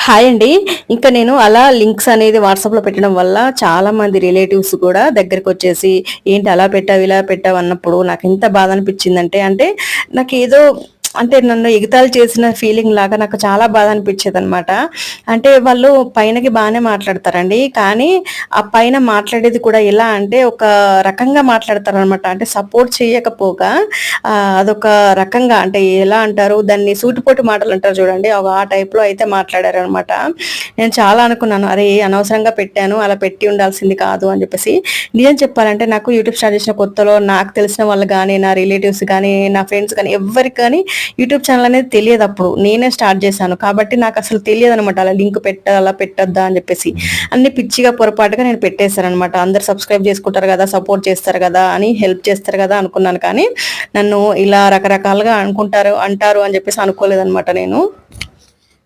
Hi అండి. ఇంకా నేను అలా లింక్స్ అనేది వాట్సాప్‌లో పెట్టడం వల్ల చాలామంది రిలేటివ్స్ కూడా దగ్గరకొచ్చేసి, "ఏంటి అలా పెట్టావు, ఇలా పెట్టావు" అన్నప్పుడు నాకెంత బాధ అనిపించిందంటే, నాకేదో నన్ను ఎగతాళి చేసిన ఫీలింగ్ లాగా నాకు చాలా బాధ అనిపించేదనమాట. అంటే వాళ్ళు పైనకి బానే మాట్లాడతారండి. కానీ ఆ పైన మాట్లాడేది కూడా ఎలా అంటే ఒక రకంగా మాట్లాడతారనమాట. అంటే సపోర్ట్ చేయకపోగా అదొక రకంగా అంటే ఎలా అంటారు దాన్ని సూటిపోటి మాటలంటారు చూడండి. ఆ టైప్‌లో అయితే మాట్లాడారనమాట. నేను చాలా అనుకున్నాను. అరే! అనవసరంగా పెట్టాను. అలా పెట్టి ఉండాల్సింది కాదు అని చెప్పేసి. నిజం చెప్పాలంటే నాకు యూట్యూబ్ స్టార్ట్ చేసిన కొత్తలో నాకు తెలిసిన వాళ్ళు గానీ, నా రిలేటివ్స్ గానీ, నా ఫ్రెండ్స్ గానీ ఎవ్వరికి కానీ యూట్యూబ్ ఛానల్ అనేది తెలియదప్పుడు. నేనే స్టార్ట్ చేశాను. కాబట్టి నాకసలు తెలియదనమాట. అలా లింక్ అలా పెట్టొద్దా అని చెప్పేసి. అన్ని పిచ్చిగా పొరపాటుగా నేను పెట్టేశాననమాట. అందరూ సబ్స్క్రైబ్ చేసుకుంటారు గదా! సపోర్ట్ చేస్తారు గదా! అని హెల్ప్ చేస్తారు గదా! అనుకున్నాను కానీ, నన్ను ఇలా రకరకాలుగా అంటారు అని చెప్పేసి అనుకోలేదనమాట నేను.